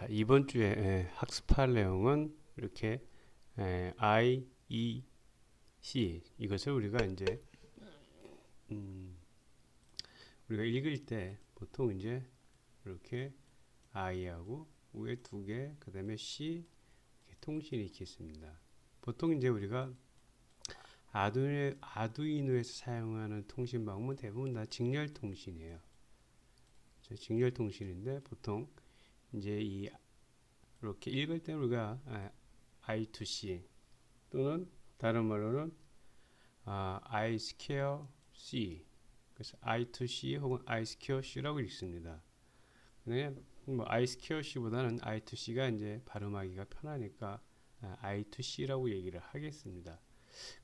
자, 이번 주에 학습할 내용은 이렇게 I, E, C 이것을 우리가 이제 우리가 읽을 때 보통 이제 이렇게 I하고 위에 두 개, 그 다음에 C 이렇게 통신이 이렇게 있습니다. 보통 이제 우리가 아두이노에서 사용하는 통신 방법은 대부분 다 직렬 통신이에요. 직렬 통신인데 보통 이제 이 이렇게 읽을 때 우리가 I2C 또는 다른 말로는 I square C, 그래서 I2C 혹은 I square C라고 읽습니다. 근데 뭐 I square C보다는 I2C가 이제 발음하기가 편하니까 I2C라고 얘기를 하겠습니다.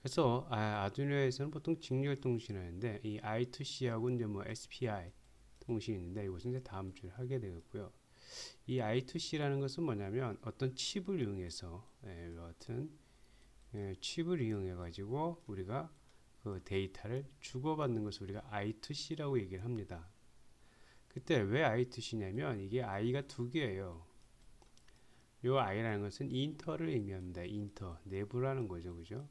그래서 아두이노에서는 보통 직렬 통신을 하는데 이 I2C하고 이제 뭐 SPI 통신이 있는데 이것은 이제 다음 주에 하게 되겠고요. 이 I2C라는 것은 뭐냐면 어떤 칩을 이용해서 같은 칩을 이용해 가지고 우리가 그 데이터를 주고받는 것을 우리가 I2C라고 얘기를 합니다. 그때 왜 I2C냐면 이게 I가 두 개예요. 이 I라는 것은 인터를 의미합니다. 인터, 내부라는 거죠, 그죠?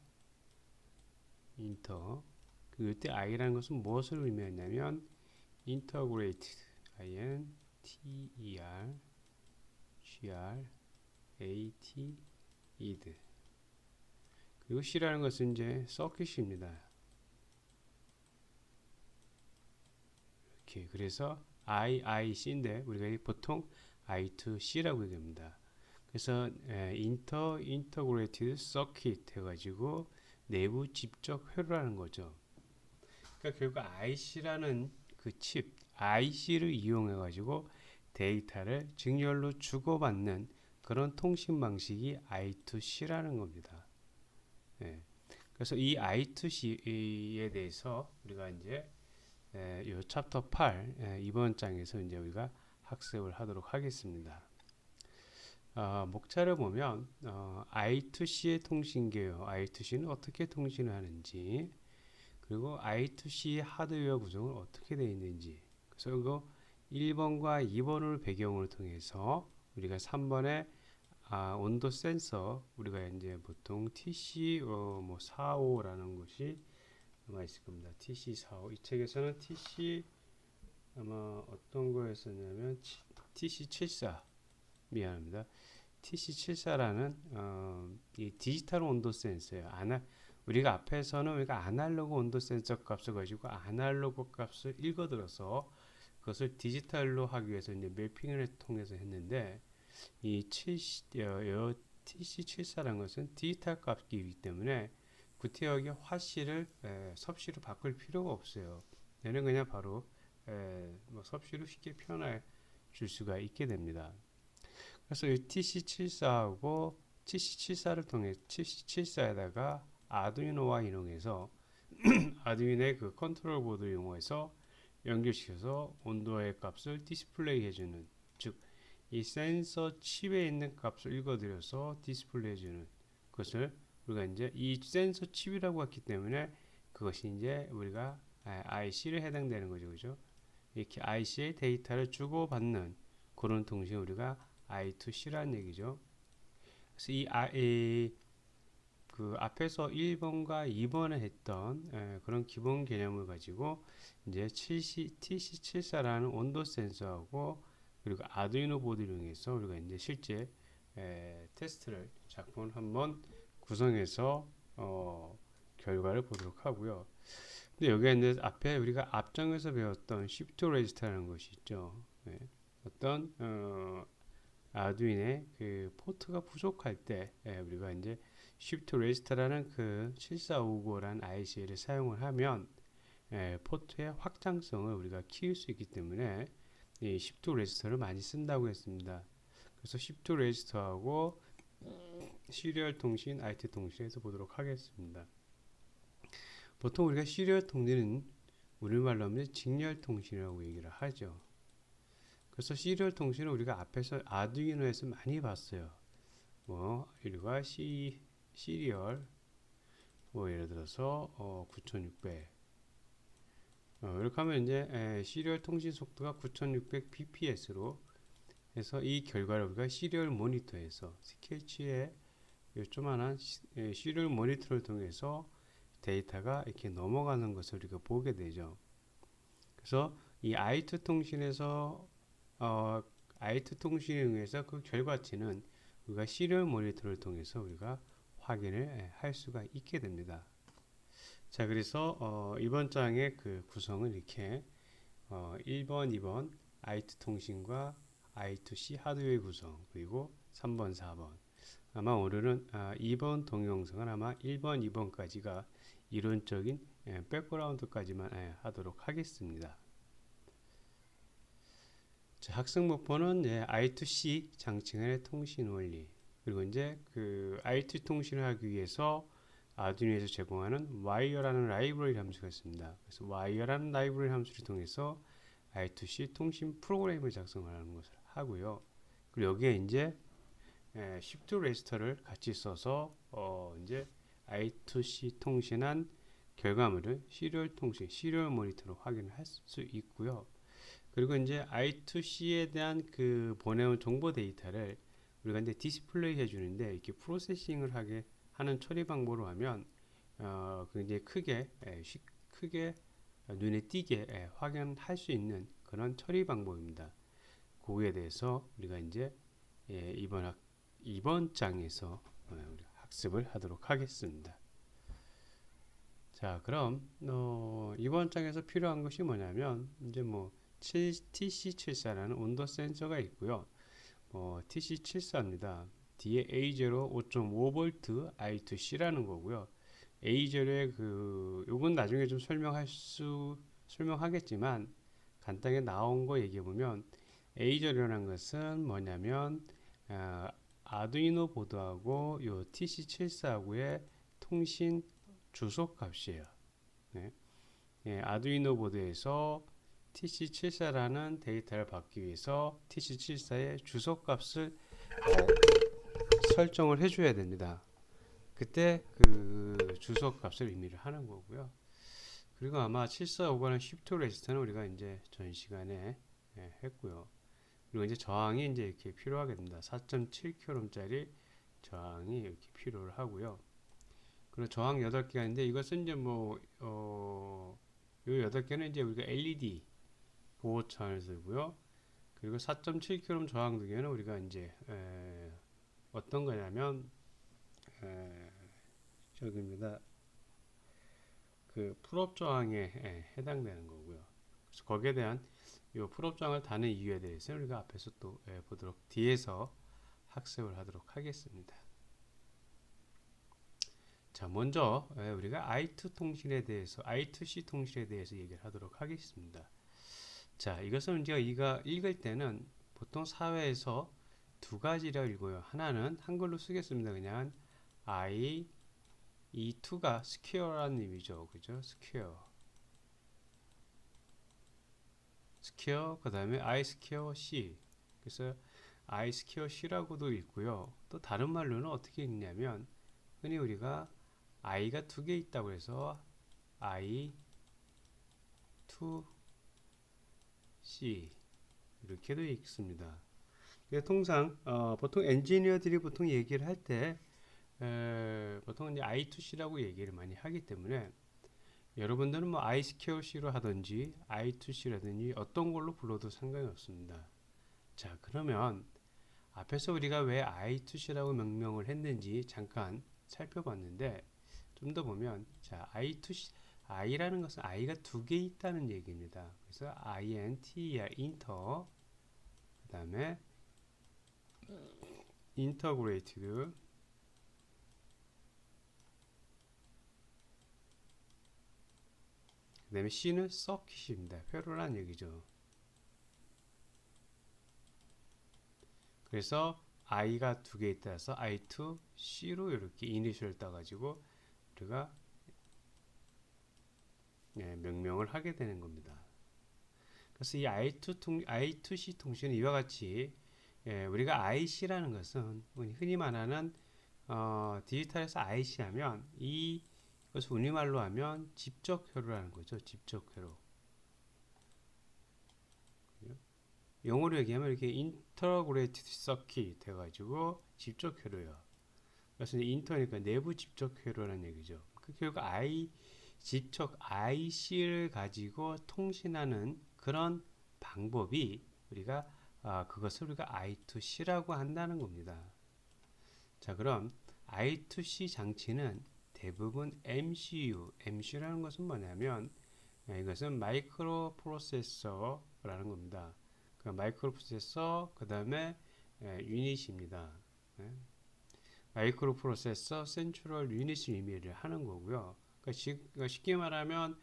인터. 그때 I라는 것은 무엇을 의미하냐면 integrated, integrated. 그리고 C라는 것은 이제 서킷입니다. 이렇게 그래서 IIC인데 우리가 보통 I2C라고 얘기합니다. 그래서 인터그레이티드 서킷 해가지고 내부 집적 회로라는 거죠. 그러니까 결국 IC라는 그 칩 IC를 이용해가지고 데이터를 직렬로 주고받는 그런 통신 방식이 I2C라는 겁니다. 예. 그래서 이 I2C에 대해서 우리가 이제 요 챕터 8 이번 장에서 이제 우리가 학습을 하도록 하겠습니다. 목차를 보면 I2C의 통신계요. I2C는 어떻게 통신을 하는지, 그리고 I2C 하드웨어 구성은 어떻게 되어 있는지. 그래서 이거 1번과 2번을 배경으로 통해서 우리가 3번에 온도 센서 우리가 이제 보통 TC 뭐 45라는 것이 아마 있을 겁니다. TC45 이 책에서는 TC 아마 어떤 거였었냐면 TC74 미안합니다. TC74라는 이 디지털 온도 센서예요. 우리가 앞에서는 우리가 아날로그 온도 센서 값을 가지고 아날로그 값을 읽어들어서 그것을 디지털로 하기 위해서 이제 매핑을 통해서 했는데 이 TC74라는 것은 디지털 값이기 때문에 구태역의 화씨를 섭씨로 바꿀 필요가 없어요. 얘는 그냥 바로 뭐 섭씨로 쉽게 표현해 줄 수가 있게 됩니다. 그래서 이 TC74하고 TC74를 통해 TC74에다가 아두이노와 이용해서 아두이노의 그 컨트롤 보드를 이용해서 연결시켜서 온도의 값을 디스플레이 해주는, 즉 이 센서 칩에 있는 값을 읽어들여서 디스플레이 해주는 것을 우리가 이제 이 센서 칩이라고 했기 때문에 그것이 이제 우리가 IC를 해당되는 거죠, 그죠? 이렇게 IC의 데이터를 주고받는 그런 통신 우리가 I2C라는 얘기죠. 그래서 그 앞에서 1번과 2번에 했던 그런 기본 개념을 가지고 이제 TC74라는 온도 센서하고 그리고 아두이노 보드를 이용해서 우리가 이제 실제 테스트를 작품을 한번 구성해서 결과를 보도록 하고요. 근데 여기에 이제 앞에 우리가 앞장에서 배웠던 시프트 레지스터라는 것이 있죠. 어떤 아두인의 그 포트가 부족할 때 우리가 이제 시프트 레지스터라는 그 7459라는 IC를 사용을 하면 포트의 확장성을 우리가 키울 수 있기 때문에 이 시프트 레지스터를 많이 쓴다고 했습니다. 그래서 시프트 레지스터하고 시리얼 통신, IT 통신에서 보도록 하겠습니다. 보통 우리가 시리얼 통신은 우리말로 하면 직렬 통신이라고 얘기를 하죠. 그래서 시리얼 통신은 우리가 앞에서 아두이노에서 많이 봤어요. 뭐 일과 시리얼 뭐 예를 들어서 9600 이렇게 하면 이제 시리얼 통신 속도가 9600 bps로 그래서 이 결과를 우리가 시리얼 모니터에서 스케치의 조그만한 시리얼 모니터를 통해서 데이터가 이렇게 넘어가는 것을 우리가 보게 되죠. 그래서 이 I2 통신에서 I2 통신에 의해서 그 결과치는 우리가 시리얼 모니터를 통해서 우리가 확인을 할 수가 있게 됩니다. 자, 그래서 이번 장의 그 구성은 이렇게 1번, 2번 I2 통신과 I2C 하드웨어 구성, 그리고 3번, 4번. 아마 오늘은 2번 동영상은 아마 1번, 2번까지가 이론적인 백그라운드까지만 하도록 하겠습니다. 자, 학습 목표는 I2C 장치 간의 통신 원리, 그리고 이제 그 I2 통신을 하기 위해서 아두이노에서 제공하는 와이어라는 라이브러리 함수가 있습니다. 그래서 와이어라는 라이브러리 함수를 통해서 I2C 통신 프로그램을 작성하는 것을 하고요. 그리고 여기에 이제 shift register를 같이 써서 이제 I2C 통신한 결과물을 시리얼 통신, 시리얼 모니터로 확인할 수 있고요. 그리고 이제 I2C에 대한 그 보내온 정보 데이터를 우리가 이제 디스플레이 해주는데 이렇게 프로세싱을 하게 하는 처리 방법으로 하면 굉장히 크게 눈에 띄게 확인할 수 있는 그런 처리 방법입니다. 그거에 대해서 우리가 이제 이번 장에서 학습을 하도록 하겠습니다. 자, 그럼 이번 장에서 필요한 것이 뭐냐면 이제 뭐 TC74라는 온도 센서가 있고요. TC74입니다. 뒤에 A0 5.5V I2C라는 거고요. A0의 요건 나중에 좀 설명하겠지만 간단하게 나온 거 얘기해 보면 A0이라는 것은 뭐냐면 아두이노 보드하고 요 TC74하고의 통신 주소 값이에요. 네. 아두이노 보드에서 TC74라는 데이터를 받기 위해서 TC74의 주소 값을 설정을 해줘야 됩니다. 그때 그 주소 값을 의미를 하는 거고요. 그리고 아마 7450은 shift register는 우리가 이제 전 시간에 했고요. 그리고 이제 저항이 이제 이렇게 필요하게 됩니다. 4.7kΩ짜리 저항이 이렇게 필요를 하고요. 그리고 저항 8개가 있는데 이것은 이제 요 8개는 이제 우리가 LED 보호 차원을 쓰고요. 그리고 4.7kΩ 저항 2개는 우리가 이제 어떤 거냐면 저기입니다. 그 풀업 저항에 해당되는 거고요. 그래서 거기에 대한 요 풀업 저항을 다는 이유에 대해서 우리가 앞에서 또 보도록 뒤에서 학습을 하도록 하겠습니다. 자, 먼저 우리가 I2 통신에 대해서 I2C 통신에 대해서 얘기를 하도록 하겠습니다. 자, 이것은 우리가 읽을 때는 보통 사회에서 두 가지라고 읽어요. 하나는 한글로 쓰겠습니다. 그냥 이 2가 스퀘어라는 의미죠. 그죠? 스퀘어 그 다음에 I 스퀘어 C. 그래서 I 스퀘어 C라고도 읽고요. 또 다른 말로는 어떻게 읽냐면 흔히 우리가 I가 2개 있다고 해서 I 2C 이렇게도 읽습니다. 통상 보통 엔지니어들이 보통 얘기를 할 때 보통 이제 I2C라고 얘기를 많이 하기 때문에 여러분들은 뭐 I2C로 하든지 I2C라든지 어떤 걸로 불러도 상관이 없습니다. 자, 그러면 앞에서 우리가 왜 I2C라고 명명을 했는지 잠깐 살펴봤는데 좀 더 보면 자, I라는 것은 I가 2개 있다는 얘기입니다. 그래서 INT야 인터 그 다음에 인터그레이티드 그 다음에 C는 서킷입니다. 회로란 얘기죠. 그래서 I가 2개 있다서 I2C로 이렇게 이니셜을 따가지고 우리가 명명을 하게 되는 겁니다. 그래서 이 I2C 통신은 이와 같이 우리가 IC라는 것은 흔히 말하는 디지털에서 IC 하면 이것을 우리말로 하면 집적 회로라는 거죠. 집적 회로. 영어로 얘기하면 이렇게 인터그레이티드 서킷 해가지고 집적 회로요. 그래서 인터니까 내부 집적 회로라는 얘기죠. 그 결국 집적 IC를 가지고 통신하는 그런 방법이 우리가 그것을 우리가 I2C라고 한다는 겁니다. 자, 그럼 I2C 장치는 대부분 MCU라는 것은 뭐냐면 이것은 마이크로 프로세서라는 겁니다. 그 마이크로 프로세서 그 다음에 유닛입니다. 마이크로 프로세서 센트럴 유닛을 의미를 하는 거고요. 그러니까 쉽게 말하면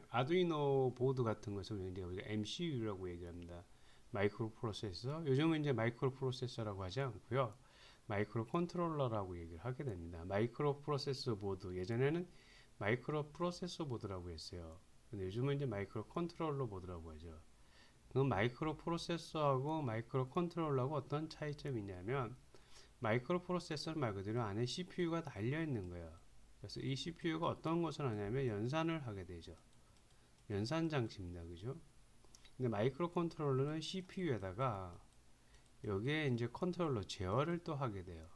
아두이노 보드 같은 것을 이제 우리가 MCU라고 얘기합니다. 마이크로 프로세서. 요즘은 이제 마이크로 프로세서라고 하지 않고요. 마이크로 컨트롤러라고 얘기를 하게 됩니다. 마이크로 프로세서 보드. 예전에는 마이크로 프로세서 보드라고 했어요. 근데 요즘은 이제 마이크로 컨트롤러 보드라고 하죠. 그럼 마이크로 프로세서하고 마이크로 컨트롤러하고 어떤 차이점이 있냐면 마이크로 프로세서는 말 그대로 안에 CPU가 달려 있는 거예요. 그래서 이 CPU가 어떤 것을 하냐면 연산을 하게 되죠. 연산 장치입니다. 그죠? 근데 마이크로 컨트롤러는 CPU에다가 여기에 이제 컨트롤러 제어를 또 하게 돼요.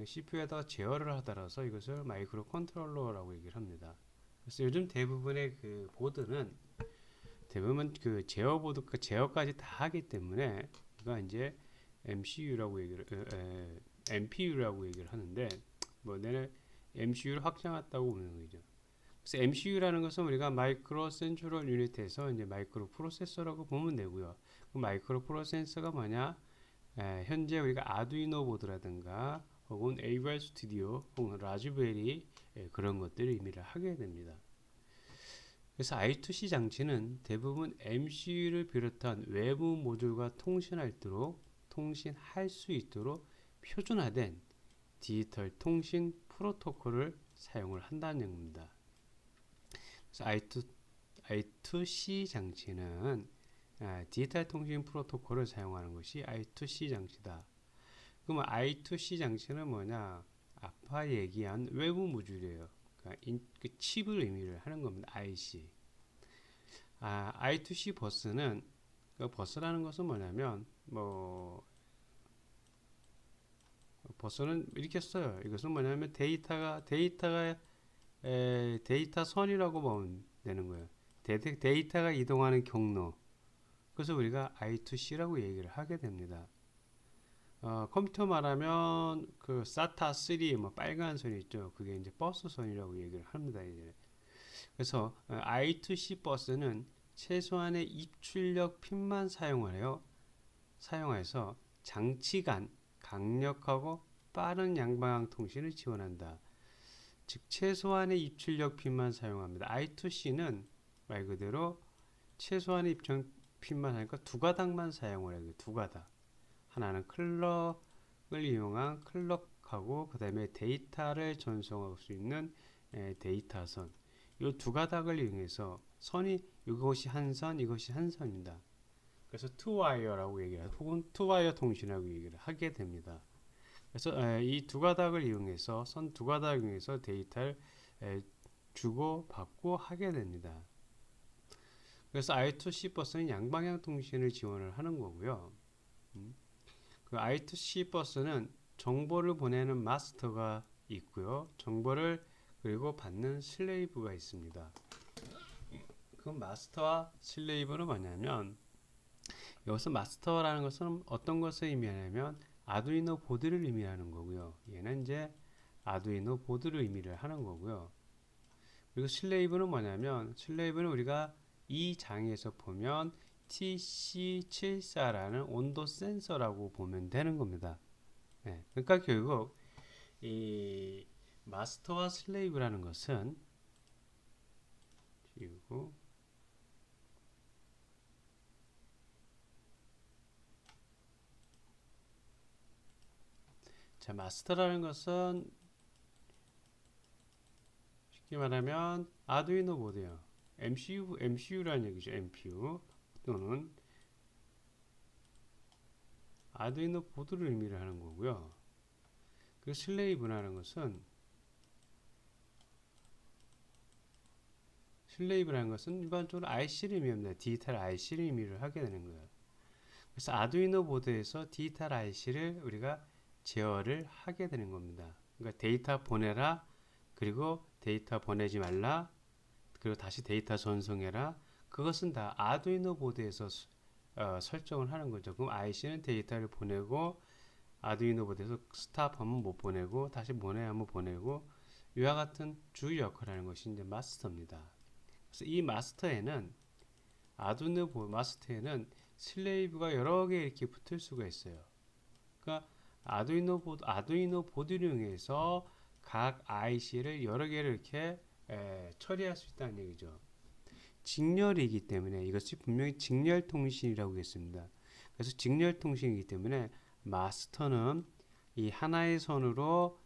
CPU에다가 제어를 하더라서 이것을 마이크로 컨트롤러라고 얘기를 합니다. 그래서 요즘 대부분의 그 보드는 대부분 그 제어 보드, 그 제어까지 다 하기 때문에 이거 이제 MCU라고 MPU라고 얘기를 하는데 뭐 내내 MCU를 확장했다고 보는 거죠. 그래서 MCU라는 것은 우리가 마이크로 센트럴 유닛에서 이제 마이크로 프로세서라고 보면 되고요. 그 마이크로 프로세서가 뭐냐? 현재 우리가 아두이노 보드라든가 혹은 AVR 스튜디오 혹은 라즈베리 그런 것들을 의미를 하게 됩니다. 그래서 I2C 장치는 대부분 MCU를 비롯한 외부 모듈과 통신할 수 있도록 표준화된 디지털 통신 프로토콜을 사용을 한다는 겁니다. 그래서 I2C 장치는 디지털 통신 프로토콜을 사용하는 것이 I2C 장치다. 그러면 I2C 장치는 뭐냐? 아까 얘기한 외부 모듈이에요. 그러니까 그 칩을 의미를 하는 겁니다. IC. I2C 버스는 그 버스라는 것은 뭐냐면 버스는 이렇게 써요. 이것은 뭐냐면 데이터 선이라고 보면 되는 거예요. 데이터가 이동하는 경로. 그래서 우리가 I2C라고 얘기를 하게 됩니다. 컴퓨터 말하면 그 SATA 3 뭐 빨간 선 있죠. 그게 이제 버스 선이라고 얘기를 합니다. 이제. 그래서 I2C 버스는 최소한의 입출력 핀만 사용하여서 장치 간 강력하고 빠른 양방향 통신을 지원한다. 즉 최소한의 입출력 핀만 사용합니다. I2C는 말 그대로 최소한의 입출력 핀만 하니까 두 가닥만 사용을 해요. 두 가닥. 하나는 클럭을 이용한 클럭하고 그 다음에 데이터를 전송할 수 있는 데이터선. 이 두 가닥을 이용해서 선이 이것이 한 선, 이것이 한 선입니다. 그래서 투와이어라고 얘기해요. 혹은 투와이어 통신이라고 얘기를 하게 됩니다. 그래서 이 두 가닥을 이용해서 선 두 가닥을 이용해서 데이터를 주고 받고 하게 됩니다. 그래서 I2C 버스는 양방향 통신을 지원을 하는 거고요. 그 I2C 버스는 정보를 보내는 마스터가 있고요. 정보를 그리고 받는 슬레이브가 있습니다. 그 마스터와 슬레이브는 뭐냐면 여기서 마스터라는 것은 어떤 것을 의미하냐면 아두이노 보드를 의미하는 거고요. 얘는 이제 아두이노 보드를 의미를 하는 거고요. 그리고 슬레이브는 뭐냐면 슬레이브는 우리가 이 장에서 보면 TC74라는 온도 센서라고 보면 되는 겁니다. 네, 그러니까 결국 이 마스터와 슬레이브라는 것은 지우고 자 마스터라는 것은 쉽게 말하면 아두이노 보드요. MCU라는 얘기죠. MPU 또는 아두이노 보드를 의미를 하는 거고요. 그 슬레이브라는 것은 슬레이브라는 것은 일반적으로 IC를 의미합니다. 디지털 IC를 의미를 하게 되는 거예요. 그래서 아두이노 보드에서 디지털 IC를 우리가 제어를 하게 되는 겁니다. 그러니까 데이터 보내라, 그리고 데이터 보내지 말라, 그리고 다시 데이터 전송해라. 그것은 다 아두이노 보드에서 설정을 하는 거죠. 그럼 IC는 데이터를 보내고 아두이노 보드에서 스탑하면 못 보내고 다시 보내야 하면 보내고 이와 같은 주 역할을 하는 것이 이제 마스터입니다. 그래서 이 마스터에는 아두이노 마스터에는 슬레이브가 여러 개 이렇게 붙을 수가 있어요. 그러니까 아두이노 보드를 이용해서 각 IC를 여러 개를 이렇게 처리할 수 있다는 얘기죠. 직렬이기 때문에 이것이 분명히 직렬 통신이라고 했습니다. 그래서 직렬 통신이기 때문에 마스터는 이 하나의 선으로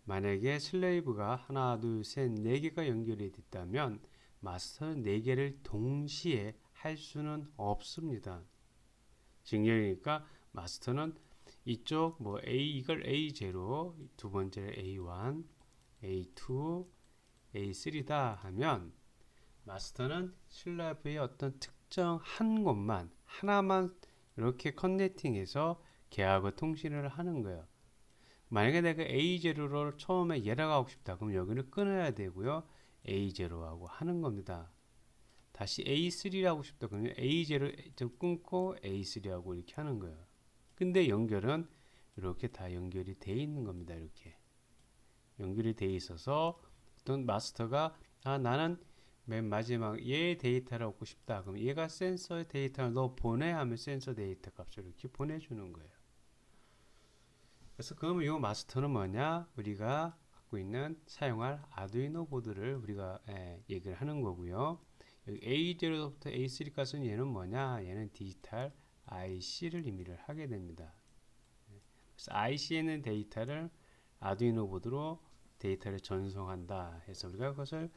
만약에 슬레이브가 하나, 둘, 셋, 네 개가 연결이 됐다면 마스터는 네 개를 동시에 할 수는 없습니다. 직렬이니까 마스터는 이쪽 뭐 이걸 A0, 두 번째를 A1, A2, A3다 하면 마스터는 슬레이브의 어떤 특정 한 곳만 하나만 이렇게 커넥팅해서 계약을 통신을 하는 거예요. 만약에 내가 A0를 처음에 얘라고 하고 싶다. 그럼 여기는 끊어야 되고요. A0하고 하는 겁니다. 다시 A3라고 하고 싶다. 그러면 A0 끊고 A3하고 이렇게 하는 거예요. 근데 연결은 이렇게 다 연결이 돼 있는 겁니다. 이렇게 연결이 돼 있어서 어떤 마스터가 나는 맨 마지막 얘 데이터를 얻고 싶다. 그럼 얘가 센서의 데이터를 너 보내 하면 센서 데이터 값을 이렇게 보내주는 거예요. 그래서 그러면 이 마스터는 뭐냐? 우리가 갖고 있는 사용할 아두이노 보드를 우리가 얘기를 하는 거고요. A0부터 A3까지는 얘는 뭐냐? 얘는 디지털 IC를 의미를 하게 됩니다. 그래서 IC에 있는 데이터를 아두이노 보드로 데이터를 전송한다 해서 우리가 그것을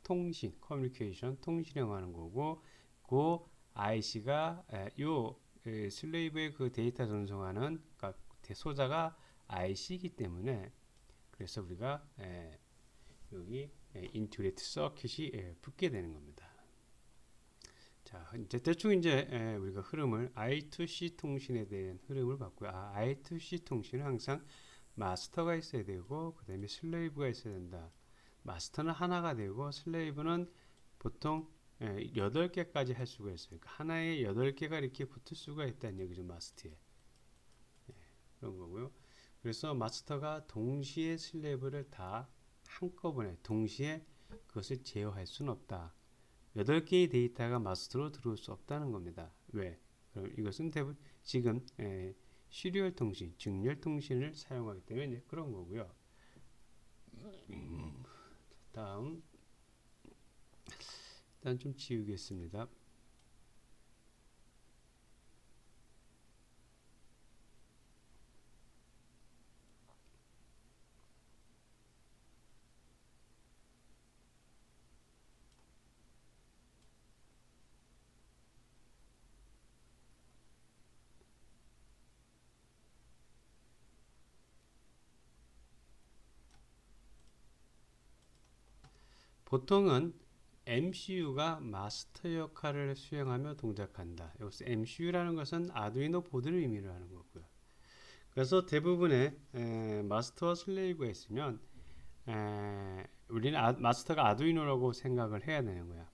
통신, 커뮤니케이션, 통신이라고 하는 거고, 그 IC가 요 슬레이브의 그 데이터 전송하는 그러니까 소자가 IC이기 때문에 그래서 우리가 여기 인투레이트 서킷이 붙게 되는 겁니다. 자, 이제 대충 이제 우리가 흐름을 I2C 통신에 대한 흐름을 봤고요. I2C 통신은 항상 마스터가 있어야 되고 그 다음에 슬레이브가 있어야 된다. 마스터는 하나가 되고 슬레이브는 보통 8개까지 할 수가 있어요. 그러니까 하나에 8개가 이렇게 붙을 수가 있다는 얘기죠. 마스터에. 그런 거고요. 그래서 마스터가 동시에 슬레이브를 다 한꺼번에 동시에 그것을 제어할 수는 없다. 8개의 데이터가 마스터로 들어올 수 없다는 겁니다. 왜? 그럼 이것은 대부분 지금 시리얼 통신, 직렬 통신을 사용하기 때문에 그런 거고요. 다음 일단 좀 지우겠습니다. 보통은 MCU가 마스터 역할을 수행하며 동작한다. 여기서 MCU라는 것은 아두이노 보드를 의미를 하는 거고요. 그래서 대부분의 마스터와 슬레이브가 있으면 우리는 마스터가 아두이노라고 생각을 해야 되는 거야.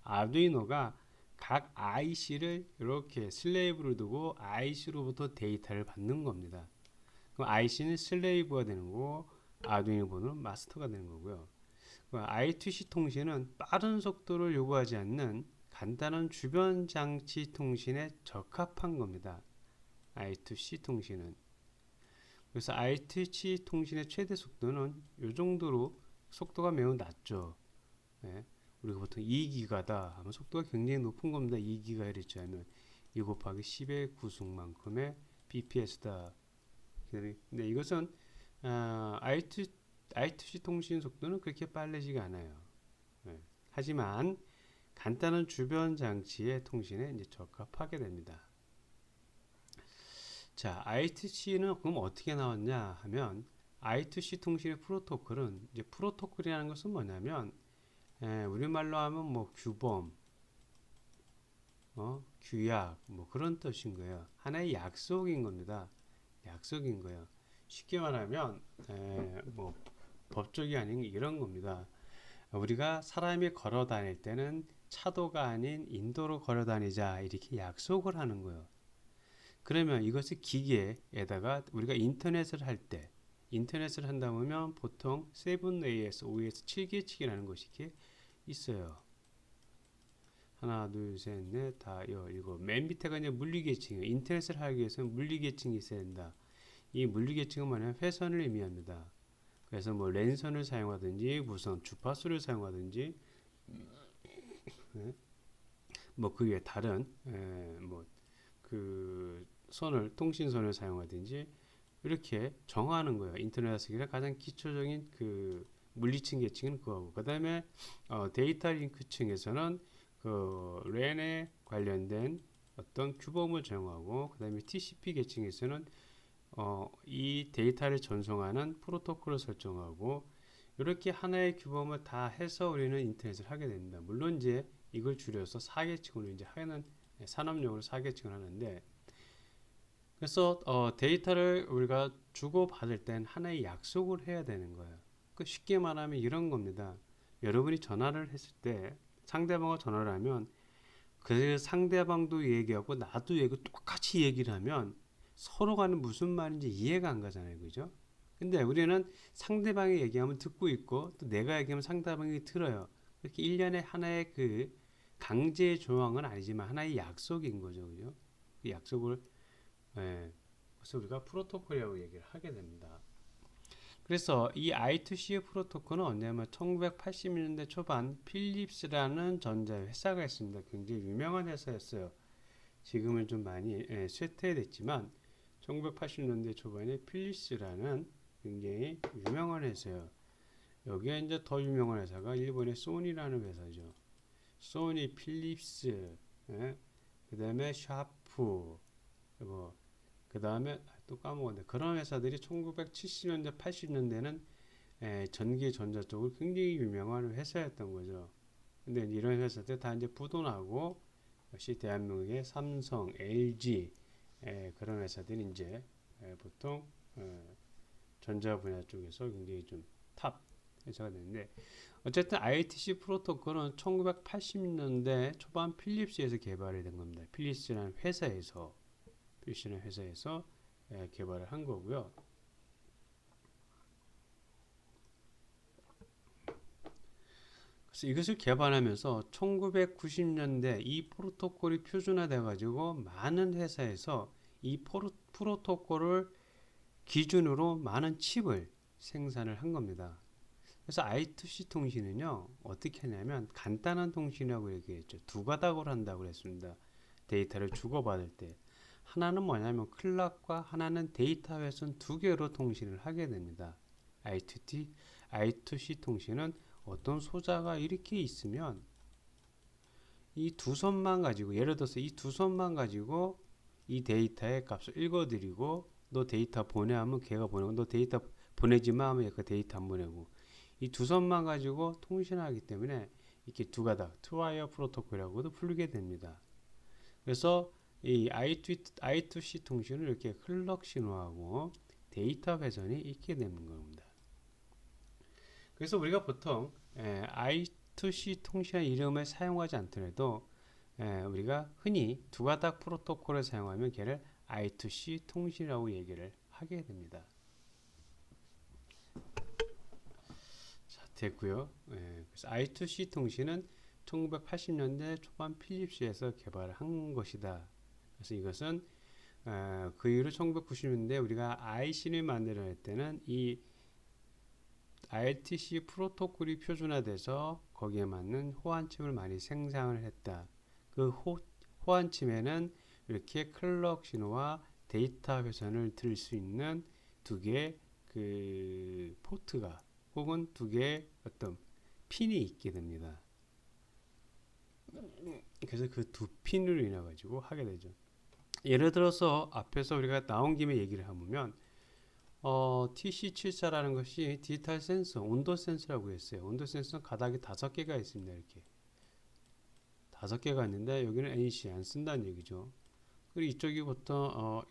아두이노가 각 IC를 이렇게 슬레이브로 두고 IC로부터 데이터를 받는 겁니다. 그럼 IC는 슬레이브가 되는 거고 아두이노 보드는 마스터가 되는 거고요. I2C 통신은 빠른 속도를 요구하지 않는 간단한 주변 장치 통신에 적합한 겁니다. I2C 통신은. 그래서 I2C 통신의 최대 속도는 이 정도로 속도가 매우 낮죠. 예. 우리가 보통 2기가다 하면 속도가 굉장히 높은 겁니다. 2GHz 하면 2 곱하기 10의 구속만큼의 bps다. 근데 이것은 I2C 통신 속도는 그렇게 빠르지가 않아요. 네. 하지만 간단한 주변 장치의 통신에 이제 적합하게 됩니다. 자, I2C는 그럼 어떻게 나왔냐 하면 I2C 통신의 프로토콜은 이제 프로토콜이라는 것은 뭐냐면 우리말로 하면 뭐 규범, 규약, 뭐 그런 뜻인 거예요. 하나의 약속인 겁니다. 약속인 거예요. 쉽게 말하면 뭐 법적이 아닌 이런 겁니다. 우리가 사람이 걸어 다닐 때는 차도가 아닌 인도로 걸어 다니자 이렇게 약속을 하는 거예요. 그러면 이것을 기계에다가 우리가 인터넷을 할 때 인터넷을 한다 보면 보통 7A에서 5에서 7계층이라는 것이 이렇게 있어요. 하나, 둘, 셋, 넷, 다, 여, 일곱. 맨 밑에가 이제 물리계층이에요. 인터넷을 하기 위해서는 물리계층이 있어야 된다. 이 물리계층은 뭐냐면 회선을 의미합니다. 그래서 뭐 랜선을 사용하든지 무선 주파수를 사용하든지 뭐 그 외에 다른 뭐 그 선을 통신선을 사용하든지 이렇게 정하는 거예요. 인터넷 쓰기의 가장 기초적인 그 물리층 계층은 그거고 그 다음에 데이터 링크층에서는 그 랜에 관련된 어떤 규범을 정하고 그 다음에 TCP 계층에서는 이 데이터를 전송하는 프로토콜을 설정하고 이렇게 하나의 규범을 다 해서 우리는 인터넷을 하게 됩니다. 물론 이제 이걸 줄여서 4계층으로 이제 하는 산업용으로 4계층을 하는데 그래서 데이터를 우리가 주고받을 땐 하나의 약속을 해야 되는 거예요. 그 쉽게 말하면 이런 겁니다. 여러분이 전화를 했을 때 상대방과 전화를 하면 그 상대방도 얘기하고 나도 얘기하고 똑같이 얘기를 하면 서로가는 무슨 말인지 이해가 안 가잖아요. 그죠? 근데 우리는 상대방이 얘기하면 듣고 있고 또 내가 얘기하면 상대방이 들어요. 이렇게 일련의 하나의 그 강제 조항은 아니지만 하나의 약속인 거죠. 그죠? 그 약속을 그래서 우리가 프로토콜이라고 얘기를 하게 됩니다. 그래서 이 I2C 프로토콜은 언제냐면 1980년대 초반 필립스라는 전자회사가 있습니다. 굉장히 유명한 회사였어요. 지금은 좀 많이 쇠퇴됐지만 1980년대 초반에 필립스라는 굉장히 유명한 회사예요. 여기에 이제 더 유명한 회사가 일본의 소니라는 회사죠. 소니, 필립스, 그 다음에 샤프, 그 다음에 또 까먹었네. 그런 회사들이 1970년대, 80년대는 전기 전자 쪽으로 굉장히 유명한 회사였던 거죠. 근데 이런 회사들 다 이제 부도나고 역시 대한민국의 삼성, LG 그런 회사들이 이제 보통 전자 분야 쪽에서 굉장히 좀 탑 회사가 되는데 어쨌든 ITC 프로토콜은 1980년대 초반 필립스에서 개발이 된 겁니다. 필립스라는 회사에서 개발을 한 거고요. 그래서 이것을 개발하면서 1990년대 이 프로토콜이 표준화돼 가지고 많은 회사에서 이 프로토콜을 기준으로 많은 칩을 생산을 한 겁니다. 그래서 I2C 통신은요 어떻게 하냐면 간단한 통신이라고 얘기했죠. 두 가닥으로 한다고 했습니다. 데이터를 주고받을 때 하나는 뭐냐면 클락과 하나는 데이터 회선 두 개로 통신을 하게 됩니다. I2C 통신은 어떤 소자가 이렇게 있으면 이 두 선만 가지고 예를 들어서 이 두 선만 가지고 이 데이터의 값을 읽어드리고 너 데이터 보내 하면 걔가 보내고 너 데이터 보내지 마 하면 얘가 데이터 안 보내고 이 두 선만 가지고 통신하기 때문에 이렇게 두 가닥 투와이어 프로토콜이라고도 부르게 됩니다. 그래서 이 I2C 통신을 이렇게 클럭 신호하고 데이터 회전이 있게 되는 겁니다. 그래서 우리가 보통 I2C 통신의 이름을 사용하지 않더라도 우리가 흔히 두 가닥 프로토콜을 사용하면 걔를 I2C 통신이라고 얘기를 하게 됩니다. 자, 됐고요. 그래서 I2C 통신은 1980년대 초반 필립스에서 개발을 한 것이다. 그래서 이것은 그 이후로 1990년대 우리가 IC를 만들어낼 때는 이 ITC 프로토콜이 표준화돼서 거기에 맞는 호환칩을 많이 생산을 했다. 그 호환칩에는 이렇게 클럭 신호와 데이터 회선을 들 수 있는 두 개의 그 포트가 혹은 두 개의 어떤 핀이 있게 됩니다. 그래서 그 두 핀으로 인해 가지고 하게 되죠. 예를 들어서 앞에서 우리가 나온 김에 얘기를 해보면 TC74라는 것이 디지털 센서, 온도 센서라고 했어요. 온도 센서는 가닥이 5개가 있습니다. 이렇게 5개가 있는데 여기는 NC 안 쓴다는 얘기죠. 그리고 이쪽이 보통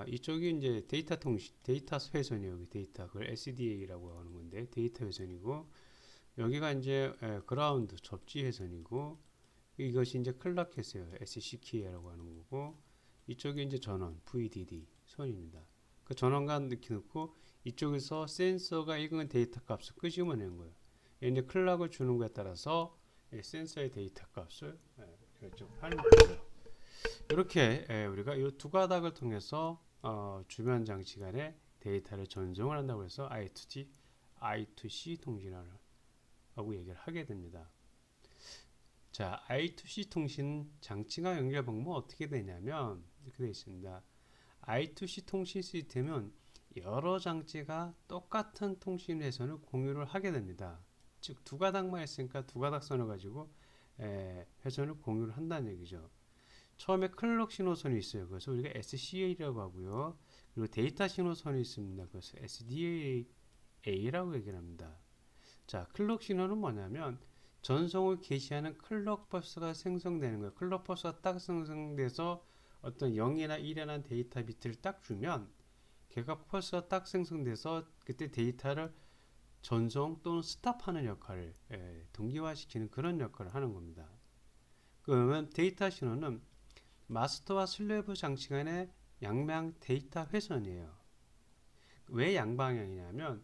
이쪽이 이제 데이터 통신, 데이터 회선이에요. 여기 데이터 그걸 SDA라고 하는 건데 데이터 회선이고 여기가 이제 그라운드 접지 회선이고 이것이 이제 클럭했어요. SCK라고 하는 거고 이쪽이 이제 전원 VDD 선입니다. 그 전원관 이렇게 넣고 이쪽에서 센서가 읽은 데이터 값을 끄집어내는 거예요. 이제 클럭을 주는 거에 따라서 센서의 데이터 값을 결정하는 거죠. 이렇게 우리가 이 두 가닥을 통해서 주변 장치 간의 데이터를 전송을 한다고 해서 I2G, I2C 통신하고 얘기를 하게 됩니다. 자, I2C 통신 장치가 연결 방법은 어떻게 되냐면 이렇게 되어 있습니다. I2C 통신 시스템은 여러 장치가 똑같은 통신 회선을 공유를 하게 됩니다. 즉 두 가닥만 있으니까 두 가닥선을 가지고 회선을 공유를 한다는 얘기죠. 처음에 클럭 신호선이 있어요. 그래서 우리가 SCA라고 하고요. 그리고 데이터 신호선이 있습니다. 그래서 SDA라고 얘기를 합니다. 자, 클럭 신호는 뭐냐면 전송을 개시하는 클럭 버스가 생성되는 거예요. 클럭 버스가 딱 생성돼서 어떤 0이나 1이라는 데이터 비트를 딱 주면 걔가 버스가 딱 생성돼서 그때 데이터를 전송 또는 스탑하는 역할을 동기화시키는 그런 역할을 하는 겁니다. 그러면 데이터 신호는 마스터와 슬래브 장치 간의 양방 데이터 회선이에요. 왜 양방향이냐면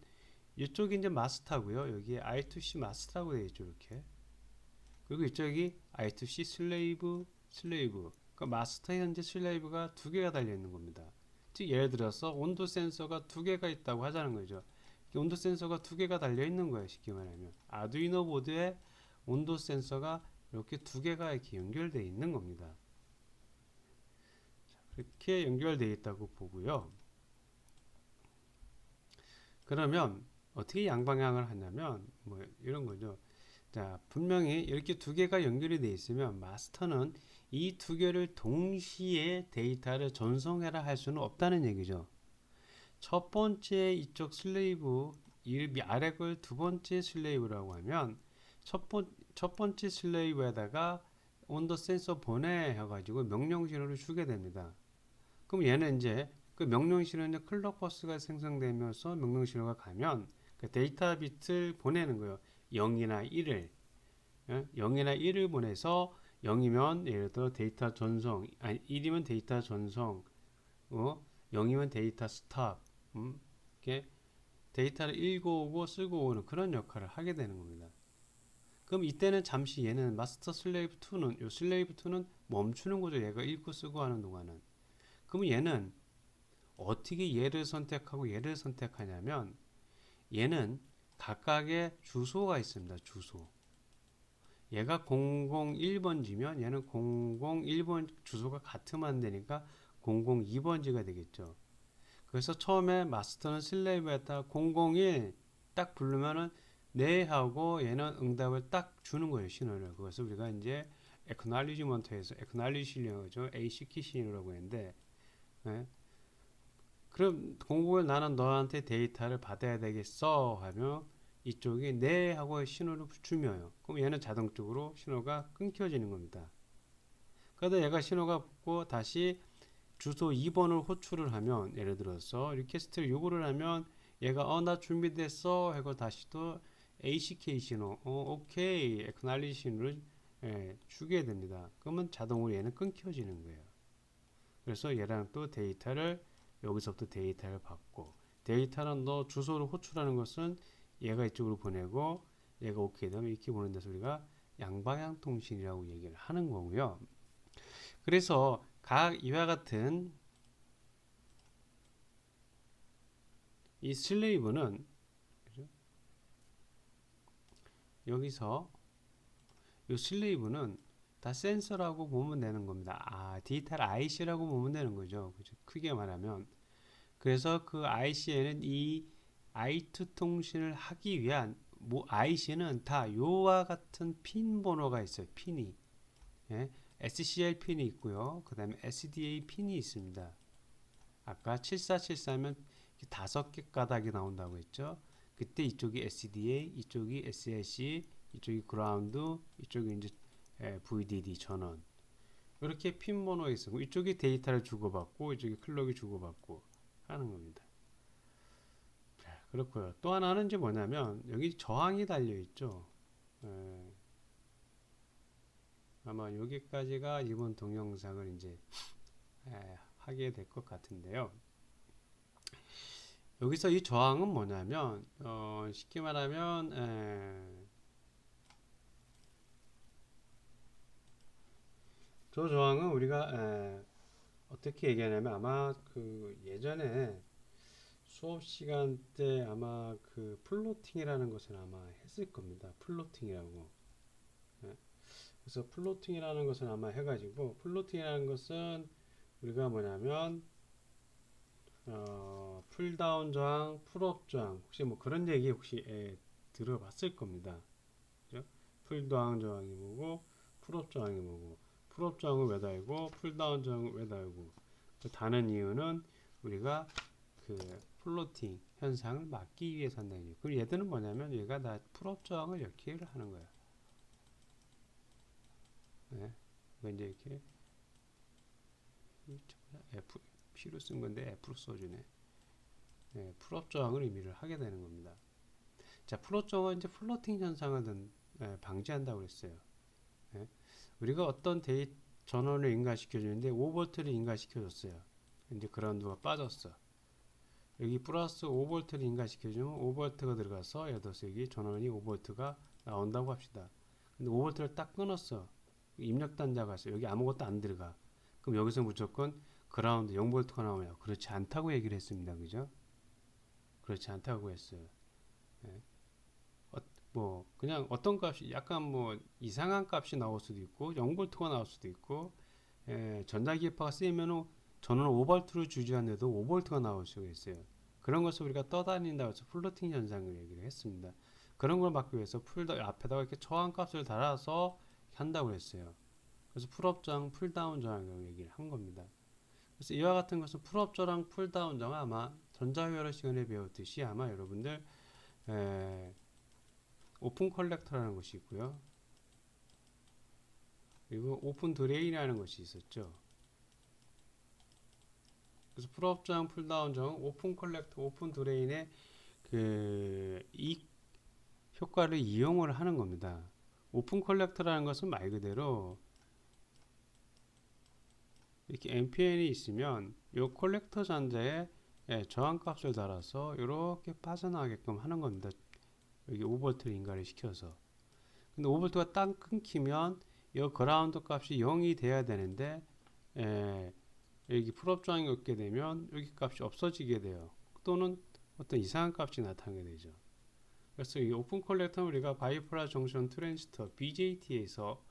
이쪽이 이제 마스터고요. 여기 I2C 마스터라고 되어 있죠. 이렇게. 그리고 이쪽이 I2C 슬레이브. 그 마스터 현재 슬레이브가 두 개가 달려 있는 겁니다. 즉 예를 들어서 온도 센서가 두 개가 있다고 하자는 거죠. 온도 센서가 두 개가 달려 있는 거예요. 쉽게 말하면 아두이노 보드에 온도 센서가 이렇게 두 개가 이렇게 연결되어 있는 겁니다. 이렇게 연결되어 있다고 보고요. 그러면 어떻게 양방향을 하냐면 뭐 이런 거죠. 자, 분명히 이렇게 두 개가 연결이 되어 있으면 마스터는 이 두 개를 동시에 데이터를 전송해라 할 수는 없다는 얘기죠. 첫 번째 이쪽 슬레이브 아래 걸 두 번째 슬레이브라고 하면 첫 번째 슬레이브에다가 온도 센서 보내 해가지고 명령 신호를 주게 됩니다. 그럼 얘는 이제 그 명령 신호는 클럭 버스가 생성되면서 명령 신호가 가면 그 데이터 비트를 보내는 거예요. 0이나 1을 0이나 1을 보내서 0이면 예를 들어 데이터 전송, 아니 1이면 데이터 전송, 0이면 데이터 스탑, 이렇게 데이터를 읽고 오고 쓰고 오는 그런 역할을 하게 되는 겁니다. 그럼 이때는 잠시 얘는 마스터 슬레이브 2는 요 슬레이브 2는 멈추는 거죠. 얘가 읽고 쓰고 하는 동안은. 그럼 얘는 어떻게 얘를 선택하고 얘를 선택하냐면 얘는 각각의 주소가 있습니다. 주소. 얘가 001번지면 얘는 001번 주소가 같으면 안 되니까 002번지가 되겠죠. 그래서 처음에 마스터는 슬레이브에다 001 딱 부르면은 네 하고 얘는 응답을 딱 주는 거예요. 신호를. 그래서 우리가 이제 acknowledgement에서 acknowledge죠. ACK 신호라고 했는데 그럼 001 나는 너한테 데이터를 받아야 되겠어 하면 이쪽이 네 하고 신호를 주며요. 그럼 얘는 자동적으로 신호가 끊겨지는 겁니다. 그러다 얘가 신호가 붙고 다시 주소 2번을 호출을 하면 예를 들어서 리퀘스트를 요구를 하면 얘가 나 준비됐어 하고 다시 또 ACK 신호 오케이 acknowledge 신호를 주게 됩니다. 그러면 자동으로 얘는 끊겨지는 거예요. 그래서 얘랑 또 데이터를 여기서부터 데이터를 받고 데이터는 너 주소를 호출하는 것은 얘가 이쪽으로 보내고 얘가 오케이 되면 이렇게 보낸 데서 우리가 양방향 통신이라고 얘기를 하는 거고요. 그래서 각 이와 같은 이 슬레이브는 여기서 이 슬레이브는 다 센서라고 보면 되는 겁니다. 디지털 IC라고 보면 되는 거죠. 그죠? 크게 말하면 그래서 그 IC에는 이 I2 통신을 하기 위한 IC는 다 요와 같은 핀 번호가 있어요. 핀이 SCL 핀이 있고요. 그 다음에 SDA 핀이 있습니다. 아까 7474면 5개 가닥이 나온다고 했죠. 그때 이쪽이 SDA, 이쪽이 SLC, 이쪽이 그라운드, 이쪽이 이제 VDD 전원. 이렇게 핀 번호가 있고 이쪽이 데이터를 주고받고 이쪽이 클럭이 주고받고 하는 겁니다. 자, 그렇고요. 또 하나는 이제 뭐냐면 여기 저항이 달려 있죠. 아마 여기까지가 이번 동영상을 이제 하게 될 것 같은데요. 여기서 이 저항은 뭐냐면 쉽게 말하면 저 저항은 우리가 어떻게 얘기하냐면 아마 그 예전에 수업 시간 때 아마 그 플로팅이라는 것을 아마 했을 겁니다. 플로팅이라고. 그래서 플로팅이라는 것을 아마 해가지고 플로팅이라는 것은 우리가 뭐냐면 풀다운 저항, 풀업 저항 혹시 뭐 그런 얘기 혹시 들어봤을 겁니다. 그죠? 풀다운 저항이 뭐고 풀업 저항이 뭐고 풀업 저항은 왜 달고 풀다운 저항은 왜 달고 그 다는 이유는 우리가 그 플로팅 현상을 막기 위해서 한다는 얘기. 그리고 얘들은 뭐냐면 얘가 다 풀업 저항을 역기를 하는 거야. 네. 이제 이렇게 F P로 쓴 건데 F로 써주네. 네, 풀업 저항을 의미를 하게 되는 겁니다. 자, 풀업 저항은 이제 플로팅 현상을 방지한다고 그랬어요. 네. 우리가 어떤 전원을 인가시켜 주는데 5V를 인가시켜 줬어요. 이제 그라운드가 빠졌어. 여기 플러스 5V를 인가시켜 주면 5V가 들어가서 예를 들어서 여기 전원이 5V가 나온다고 합시다. 근데 5V를 딱 끊었어. 입력 단자가 있어. 여기 아무것도 안 들어가. 그럼 여기서 무조건 그라운드 0V가 나오냐? 그렇지 않다고 얘기를 했습니다. 그죠? 그렇지 않다고 했어요. 예. 뭐 그냥 어떤 값이 약간 뭐 이상한 값이 나올 수도 있고 0V가 나올 수도 있고 전자기파가 쓰이면은 저는 5V를 주지않는데도 5V가 나올 수가 있어요. 그런 것을 우리가 떠다닌다고 해서 플로팅 현상을 얘기를 했습니다. 그런 걸 막기 위해서 앞에다가 이렇게 저항값을 달아서 한다고 했어요. 그래서 풀업 저항, 풀다운 저항이라고 얘기를 한 겁니다. 그래서 이와 같은 것은 풀업 저항, 풀다운 저항 아마 전자회로 시간에 배웠듯이 아마 여러분들 오픈 컬렉터라는 것이 있고요. 그리고 오픈 드레인이라는 것이 있었죠. 그래서 풀업 저항, 풀다운 저항, 오픈 컬렉터, 오픈 드레인의 이 효과를 이용을 하는 겁니다. 오픈 컬렉터라는 것은 말 그대로 이렇게 NPN이 있으면 이 컬렉터 잔자에 저항값을 달아서 이렇게 빠져나가게끔 하는 겁니다. 여기 5V를 인가를 시켜서. 근데 5V가 딱 끊기면 이 그라운드 값이 0이 돼야 되는데 여기 풀업 저항이 없게 되면 여기 값이 없어지게 돼요. 또는 어떤 이상한 값이 나타나게 되죠. 그래서 이 오픈 컬렉터는 우리가 바이폴라 정션 트랜지스터 BJT에서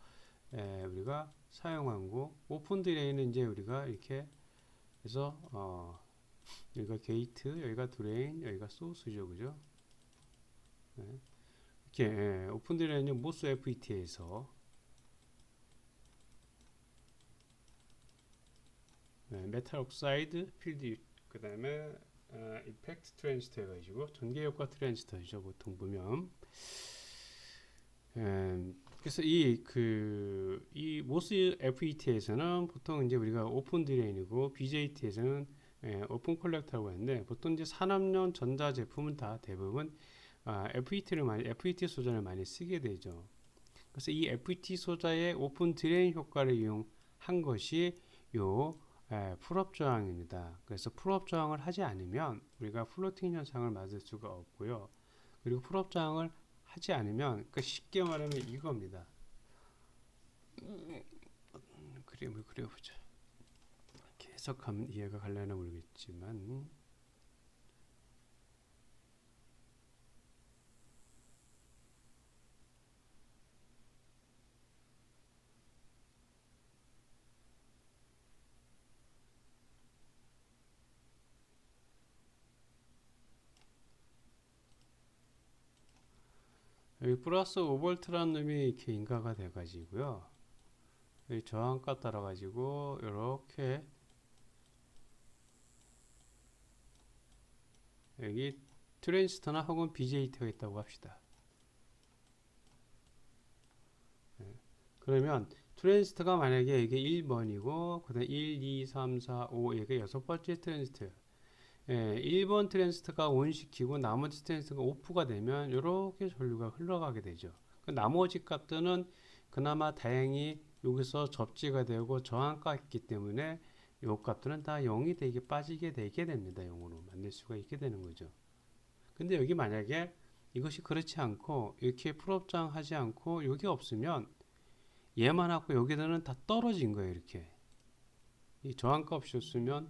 우리가 사용하고 오픈 드레인은 이제 우리가 이렇게 해서 여기가 게이트, 여기가 드레인, 여기가 소스죠, 그죠? 이렇게 오픈 드레인은 모스 FET에서 메탈 옥사이드 필드 그 다음에 이펙트 트랜지스터 해가지고 전개 효과 트랜지스터죠, 보통 보면. 그래서 이 모스 FET에서는 보통 이제 우리가 오픈 드레인이고 BJT에서는 오픈 컬렉터라고 했는데 보통 이제 산업용 전자 제품은 다 대부분 FET 소자를 많이 쓰게 되죠. 그래서 이 FET 소자의 오픈 드레인 효과를 이용한 것이 요 풀업 저항입니다. 그래서 풀업 저항을 하지 않으면 우리가 플로팅 현상을 맞을 수가 없고요. 그리고 풀업 저항을 하지 않으면 쉽게 말하면 이겁니다. 그림을 그려보자. 계속하면 이해가 갈려나 모르겠지만 여기 플러스 5V라는 놈이 이렇게 인가가 돼가지고요. 여기 저항가 따라 가지고 이렇게 여기 트랜지스터나 혹은 BJT가 있다고 합시다. 그러면 트랜지스터가 만약에 이게 1번이고 그다음 1, 2, 3, 4, 5 이게 여섯 번째 트랜지스터예요. 1번 트랜지스터가 온시키고 나머지 트랜지스터가 오프가 되면 이렇게 전류가 흘러가게 되죠. 그 나머지 값들은 그나마 다행히 여기서 접지가 되고 저항가 있기 때문에 이 값들은 다 0이 되게 빠지게 되게 됩니다. 0으로 만들 수가 있게 되는 거죠. 근데 여기 만약에 이것이 그렇지 않고 이렇게 풀업장 하지 않고 여기 없으면 얘만 하고 여기서는 다 떨어진 거예요. 이렇게 이 저항가 없이 없으면